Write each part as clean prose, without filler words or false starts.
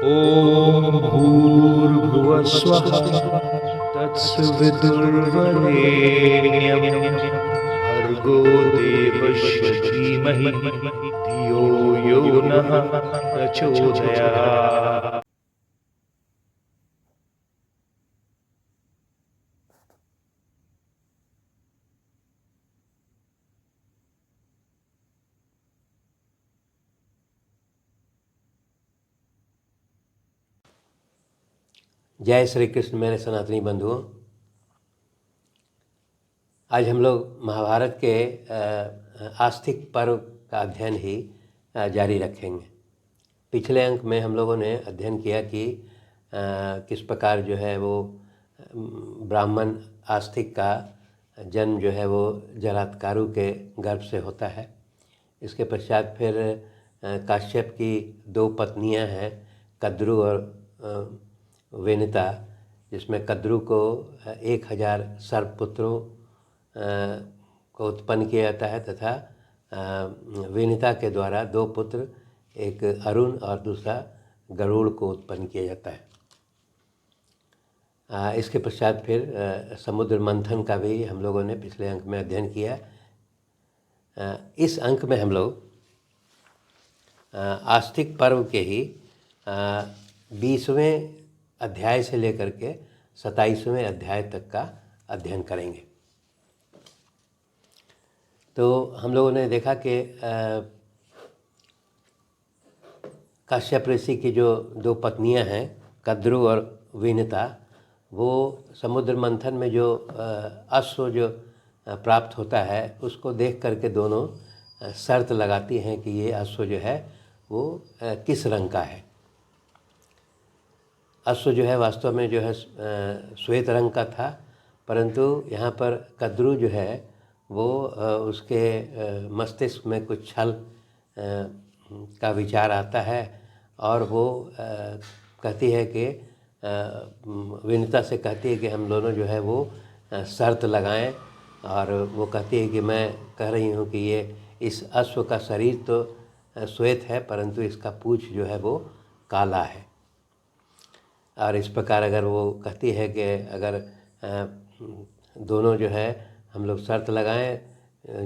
ॐ भूर्भुवः स्वः तत्सवितुर्वरेण्यं भर्गो देवस्य धीमहि धियो यो नः प्रचोदयात्। जय श्री कृष्ण मेरे सनातनी बंधुओं। आज हम लोग महाभारत के आस्तिक पर्व का अध्ययन ही जारी रखेंगे। पिछले अंक में हम लोगों ने अध्ययन किया कि किस प्रकार जो है वो ब्राह्मण आस्तिक का जन्म जो है वो जरात्कारु के गर्भ से होता है। इसके पश्चात फिर काश्यप की दो पत्नियां हैं, कद्रु और वेनिता, जिसमें कद्रु को 1000 सर्पपुत्रों को उत्पन्न किया जाता है तथा वेनिता के द्वारा दो पुत्र, एक अरुण और दूसरा गरुड़ को उत्पन्न किया जाता है। इसके पश्चात फिर समुद्र मंथन का भी हम लोगों ने पिछले अंक में अध्ययन किया। इस अंक में हम लोग आस्तिक पर्व के ही 20वें अध्याय से लेकर के 27वें अध्याय तक का अध्ययन करेंगे। तो हम लोगों ने देखा कि काश्यप ऋषि की जो दो पत्नियां हैं, कद्रु और विनिता, वो समुद्र मंथन में जो अश्व जो प्राप्त होता है उसको देख करके दोनों शर्त लगाती हैं कि ये अश्व जो है वो किस रंग का है। अश्व जो है वास्तव में जो है श्वेत रंग का था, परंतु यहाँ पर कद्रु जो है वो उसके मस्तिष्क में कुछ छल का विचार आता है और वो कहती है कि विनीता से कहती है कि हम दोनों जो है वो शर्त लगाएं। और वो कहती है कि मैं कह रही हूँ कि ये इस अश्व का शरीर तो श्वेत है, परंतु इसका पूँछ जो है वो काला है। और इस प्रकार अगर वो कहती है कि अगर दोनों जो है हम लोग शर्त लगाएं,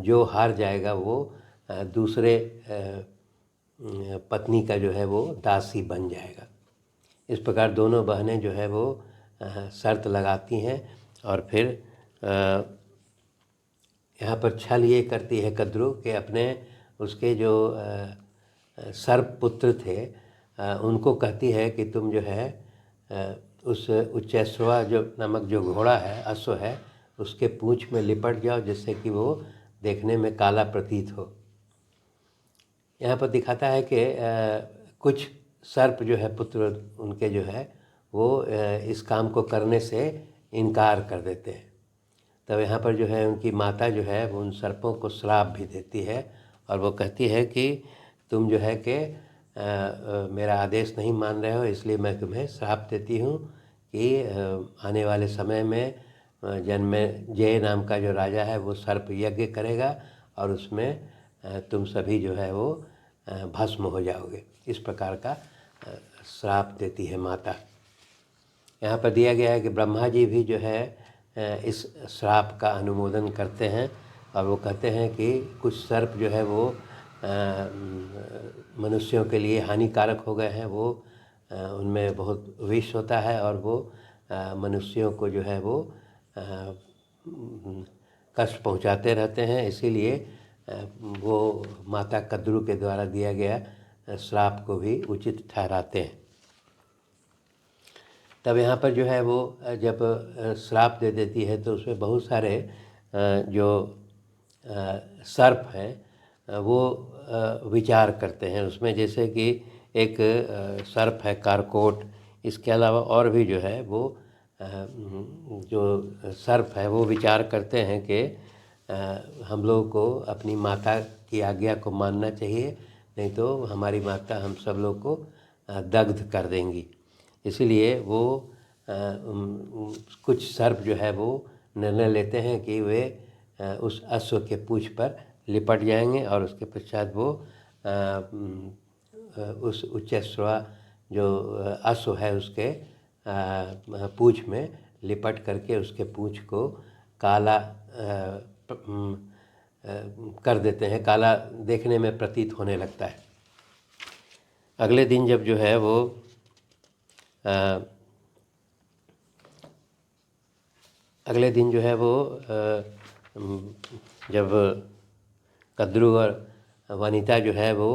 जो हार जाएगा वो दूसरे पत्नी का जो है वो दासी बन जाएगा। इस प्रकार दोनों बहनें जो है वो शर्त लगाती हैं और फिर यहाँ पर छल ये करती है कद्रु कि अपने उसके जो सर्प पुत्र थे उनको कहती है कि तुम जो है उस उच्चैश्रवा जो नामक जो घोड़ा है, अश्व है, उसके पूँछ में लिपट जाओ जिससे कि वो देखने में काला प्रतीत हो। यहाँ पर दिखाता है कि कुछ सर्प जो है पुत्र उनके जो है वो इस काम को करने से इनकार कर देते हैं। तब यहाँ पर जो है उनकी माता जो है वो उन सर्पों को श्राप भी देती है और वो कहती है कि तुम जो है कि मेरा आदेश नहीं मान रहे हो, इसलिए मैं तुम्हें श्राप देती हूँ कि आने वाले समय में जन्मेजय नाम का जो राजा है वो सर्प यज्ञ करेगा और उसमें तुम सभी जो है वो भस्म हो जाओगे। इस प्रकार का श्राप देती है माता। यहाँ पर दिया गया है कि ब्रह्मा जी भी जो है इस श्राप का अनुमोदन करते हैं और वो कहते हैं कि कुछ सर्प जो है वो मनुष्यों के लिए हानिकारक हो गए हैं। वो उनमें बहुत विष होता है और वो मनुष्यों को जो है वो कष्ट पहुंचाते रहते हैं। इसीलिए वो माता कद्रु के द्वारा दिया गया श्राप को भी उचित ठहराते हैं। तब यहाँ पर जो है वो जब श्राप दे देती है तो उसमें बहुत सारे जो सर्प हैं वो विचार करते हैं उसमें, जैसे कि एक सर्प है कारकोट। इसके अलावा और भी जो है वो जो सर्प है वो विचार करते हैं कि हम लोगों को अपनी माता की आज्ञा को मानना चाहिए, नहीं तो हमारी माता हम सब लोग को दग्ध कर देंगी। इसलिए वो कुछ सर्प जो है वो निर्णय लेते हैं कि वे उस अश्व के पूँछ पर लिपट जाएंगे और उसके पश्चात वो उस उच्चैश्रवा जो अश्व है उसके पूँछ में लिपट करके उसके पूँछ को काला कर देते हैं, काला देखने में प्रतीत होने लगता है। अगले दिन जब जो है वो अगले दिन जो है वो जब कद्रू और वनिता जो है वो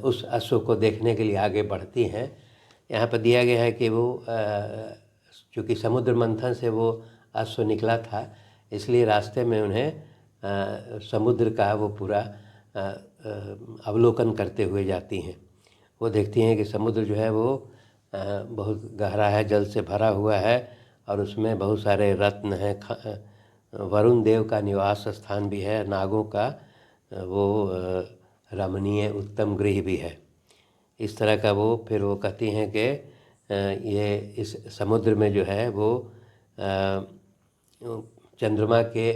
उस अश्व को देखने के लिए आगे बढ़ती हैं। यहाँ पर दिया गया है कि वो चूँकि समुद्र मंथन से वो अश्व निकला था, इसलिए रास्ते में उन्हें समुद्र का वो पूरा अवलोकन करते हुए जाती हैं। वो देखती हैं कि समुद्र जो है वो बहुत गहरा है, जल से भरा हुआ है और उसमें बहुत सारे रत्न हैं, वरुण देव का निवास स्थान भी है, नागों का वो रमणीय उत्तम गृह भी है। इस तरह का वो फिर वो कहती हैं कि ये इस समुद्र में जो है वो चंद्रमा के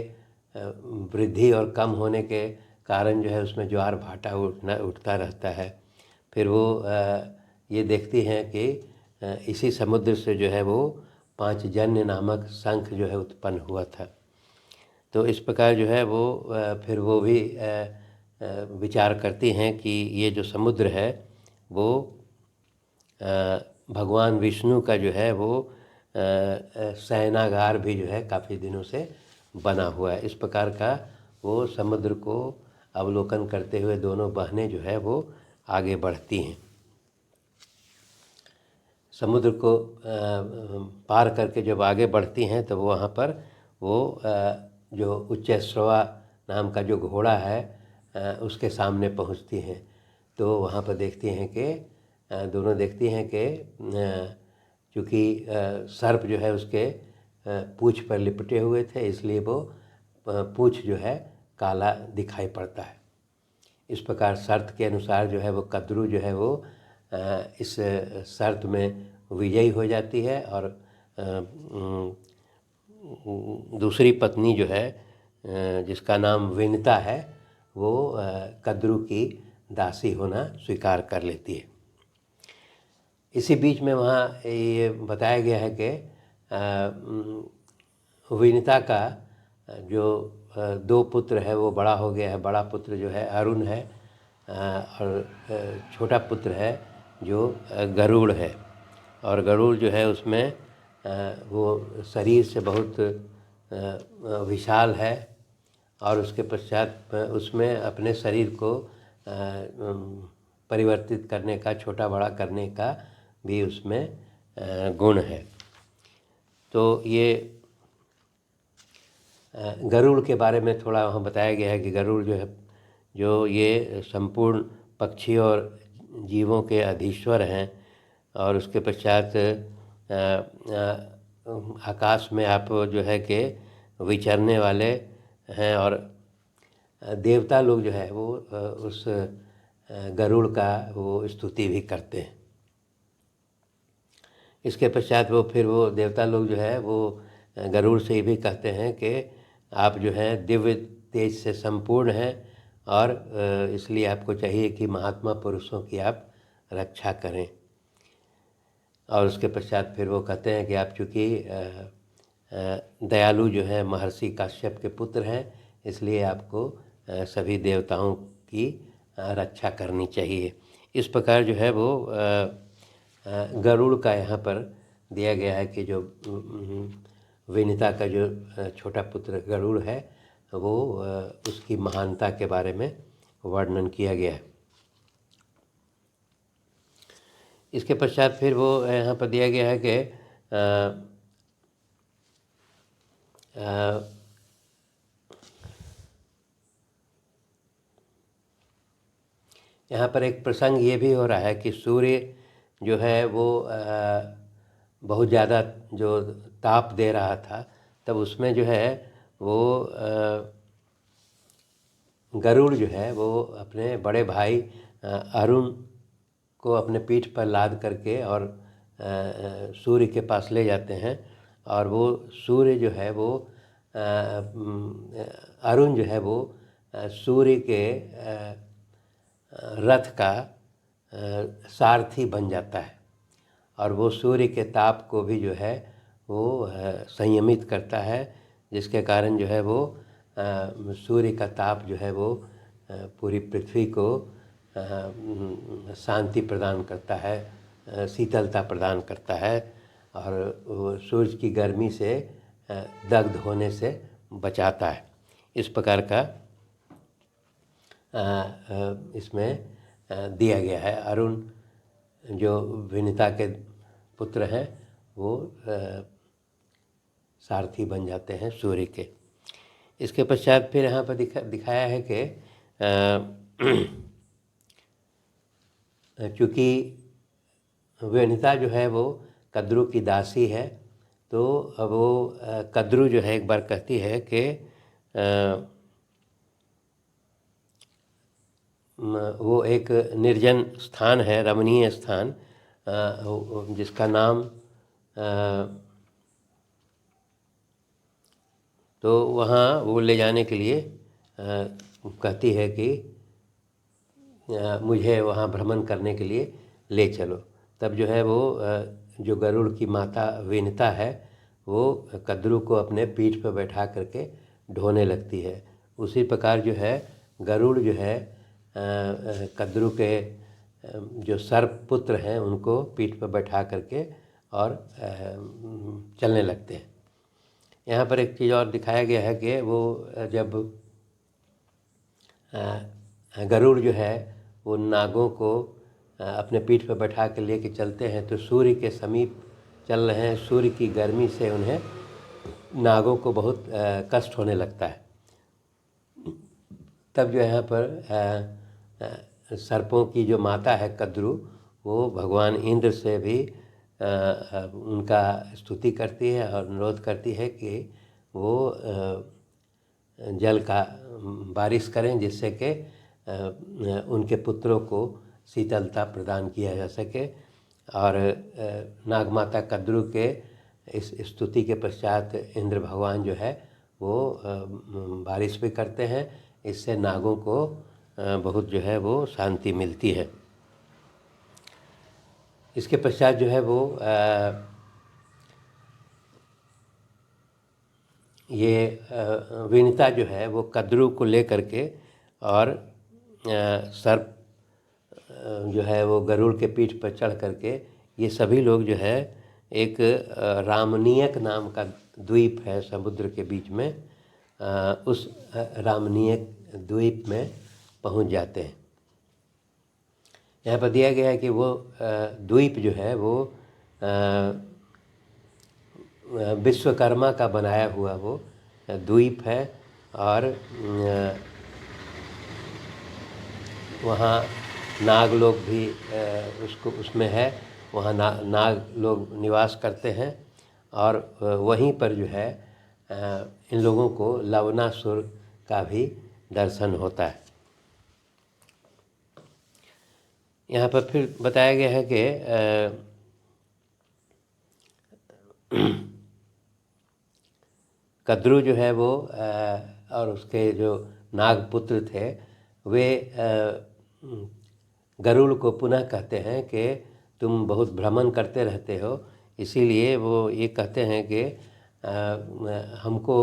वृद्धि और कम होने के कारण जो है उसमें ज्वार भाटा उठता रहता है। फिर वो ये देखती हैं कि इसी समुद्र से जो है वो पांचजन्य नामक शंख जो है उत्पन्न हुआ था। तो इस प्रकार जो है वो फिर वो भी विचार करती हैं कि ये जो समुद्र है वो भगवान विष्णु का जो है वो शयनागार भी जो है काफ़ी दिनों से बना हुआ है। इस प्रकार का वो समुद्र को अवलोकन करते हुए दोनों बहनें जो है वो आगे बढ़ती हैं। समुद्र को पार करके जब आगे बढ़ती हैं तो वहाँ पर वो जो उच्चैश्रवा नाम का जो घोड़ा है उसके सामने पहुँचती हैं। तो वहाँ पर देखती हैं कि दोनों देखती हैं कि चूँकि सर्प जो है उसके पूँछ पर लिपटे हुए थे, इसलिए वो पूँछ जो है काला दिखाई पड़ता है। इस प्रकार शर्त के अनुसार जो है वो कद्रू जो है वो इस शर्त में विजयी हो जाती है और दूसरी पत्नी जो है जिसका नाम विनता है वो कद्रू की दासी होना स्वीकार कर लेती है। इसी बीच में वहाँ ये बताया गया है कि विनता का जो दो पुत्र है वो बड़ा हो गया है। बड़ा पुत्र जो है अरुण है और छोटा पुत्र है जो गरुड़ है। और गरुड़ जो है उसमें वो शरीर से बहुत विशाल है और उसके पश्चात उसमें अपने शरीर को परिवर्तित करने का, छोटा बड़ा करने का भी उसमें गुण है। तो ये गरुड़ के बारे में थोड़ा वहाँ बताया गया है कि गरुड़ जो है जो ये संपूर्ण पक्षी और जीवों के अधीश्वर हैं और उसके पश्चात आकाश में आप जो है कि विचरने वाले हैं और देवता लोग जो है वो उस गरुड़ का वो स्तुति भी करते हैं। इसके पश्चात वो फिर वो देवता लोग जो है वो गरुड़ से भी कहते हैं कि आप जो है दिव्य तेज से संपूर्ण हैं और इसलिए आपको चाहिए कि महात्मा पुरुषों की आप रक्षा करें। और उसके पश्चात फिर वो कहते हैं कि आप चूँकि दयालु जो है महर्षि काश्यप के पुत्र हैं, इसलिए आपको सभी देवताओं की रक्षा करनी चाहिए। इस प्रकार जो है वो गरुड़ का यहाँ पर दिया गया है कि जो विनिता का जो छोटा पुत्र गरुड़ है वो उसकी महानता के बारे में वर्णन किया गया है। इसके पश्चात फिर वो यहाँ पर दिया गया है कि यहाँ पर एक प्रसंग ये भी हो रहा है कि सूर्य जो है वो बहुत ज़्यादा जो ताप दे रहा था, तब उसमें जो है वो गरुड़ जो है वो अपने बड़े भाई अरुण को अपने पीठ पर लाद करके और सूर्य के पास ले जाते हैं। और वो सूर्य जो है वो अरुण जो है वो सूर्य के रथ का सारथी बन जाता है और वो सूर्य के ताप को भी जो है वो संयमित करता है, जिसके कारण जो है वो सूर्य का ताप जो है वो पूरी पृथ्वी को शांति प्रदान करता है, शीतलता प्रदान करता है और वो सूर्य की गर्मी से दग्ध होने से बचाता है। इस प्रकार का इसमें दिया गया है। अरुण जो विनीता के पुत्र हैं वो सारथी बन जाते हैं सूर्य के। इसके पश्चात फिर यहाँ पर दिखाया है कि चूँकि विनीता जो है वो कद्रू की दासी है, तो अब वो कद्रू जो है एक बार कहती है कि वो एक निर्जन स्थान है, रमणीय स्थान, जिसका नाम तो वहाँ वो ले जाने के लिए कहती है कि मुझे वहाँ भ्रमण करने के लिए ले चलो। तब जो है वो जो गरुड़ की माता विनीता है वो कद्रू को अपने पीठ पर बैठा करके ढोने लगती है। उसी प्रकार जो है गरुड़ जो है कद्रू के जो सर्प पुत्र हैं उनको पीठ पर बैठा करके और चलने लगते हैं। यहाँ पर एक चीज़ और दिखाया गया है कि वो जब गरुड़ जो है वो नागों को अपने पीठ पर बैठा कर लेके चलते हैं, तो सूर्य के समीप चल रहे हैं, सूर्य की गर्मी से उन्हें नागों को बहुत कष्ट होने लगता है। तब जो यहाँ पर सर्पों की जो माता है कद्रू, वो भगवान इंद्र से भी उनका स्तुति करती है और अनुरोध करती है कि वो जल का बारिश करें, जिससे कि उनके पुत्रों को शीतलता प्रदान किया जा सके। और नागमाता कद्रू के इस स्तुति के पश्चात इंद्र भगवान जो है वो बारिश भी करते हैं। इससे नागों को बहुत जो है वो शांति मिलती है। इसके पश्चात जो है वो ये विनीता जो है वो कद्रू को ले करके और सर्प जो है वो गरुड़ के पीठ पर चढ़ करके, ये सभी लोग जो है एक रामनीयक नाम का द्वीप है समुद्र के बीच में, उस रामनीयक द्वीप में पहुंच जाते हैं। यहाँ पर दिया गया है कि वो द्वीप जो है वो विश्वकर्मा का बनाया हुआ वो द्वीप है और वहाँ नाग लोग भी उसमें है, वहाँ नाग लोग निवास करते हैं और वहीं पर जो है इन लोगों को लवणासुर का भी दर्शन होता है। यहाँ पर फिर बताया गया है कि कद्रू जो है वो और उसके जो नागपुत्र थे वे गरुड़ को पुनः कहते हैं कि तुम बहुत भ्रमण करते रहते हो, इसीलिए वो ये कहते हैं कि हमको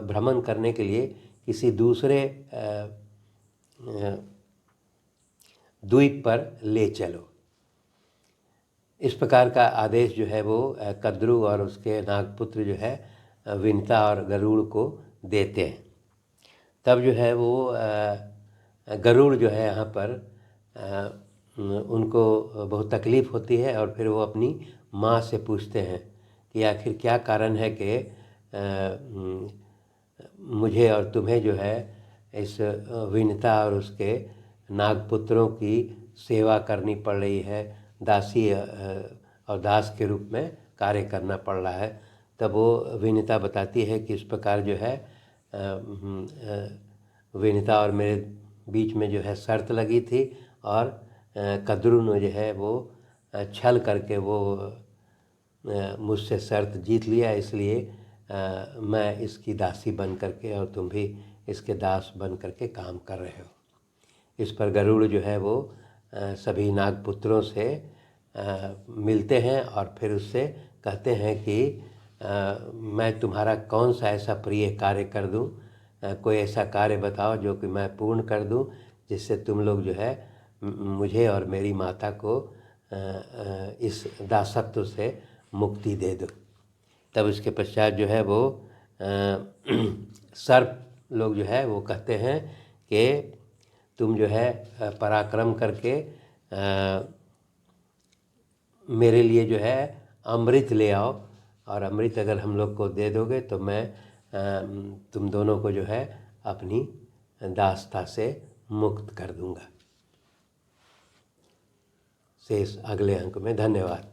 भ्रमण करने के लिए किसी दूसरे द्वीप पर ले चलो। इस प्रकार का आदेश जो है वो कद्रू और उसके नागपुत्र जो है विनीता और गरुड़ को देते हैं। तब जो है वो गरुड़ जो है यहाँ पर उनको बहुत तकलीफ़ होती है और फिर वो अपनी माँ से पूछते हैं कि आखिर क्या कारण है कि मुझे और तुम्हें जो है इस विनीता और उसके नागपुत्रों की सेवा करनी पड़ रही है, दासी और दास के रूप में कार्य करना पड़ रहा है। तब वो विनीता बताती है कि इस प्रकार जो है विनीता और मेरे बीच में जो है शर्त लगी थी और कद्रू ने जो है वो छल करके वो मुझसे शर्त जीत लिया, इसलिए मैं इसकी दासी बन करके और तुम भी इसके दास बन करके काम कर रहे हो। इस पर गरुड़ जो है वो सभी नागपुत्रों से मिलते हैं और फिर उससे कहते हैं कि मैं तुम्हारा कौन सा ऐसा प्रिय कार्य कर दूं, कोई ऐसा कार्य बताओ जो कि मैं पूर्ण कर दूं, जिससे तुम लोग जो है मुझे और मेरी माता को इस दासत्व से मुक्ति दे दो। तब उसके पश्चात जो है वो सर्प लोग जो है वो कहते हैं कि तुम जो है पराक्रम करके मेरे लिए जो है अमृत ले आओ, और अमृत अगर हम लोग को दे दोगे तो मैं तुम दोनों को जो है अपनी दासता से मुक्त कर दूंगा। शेष अगले अंक में। धन्यवाद।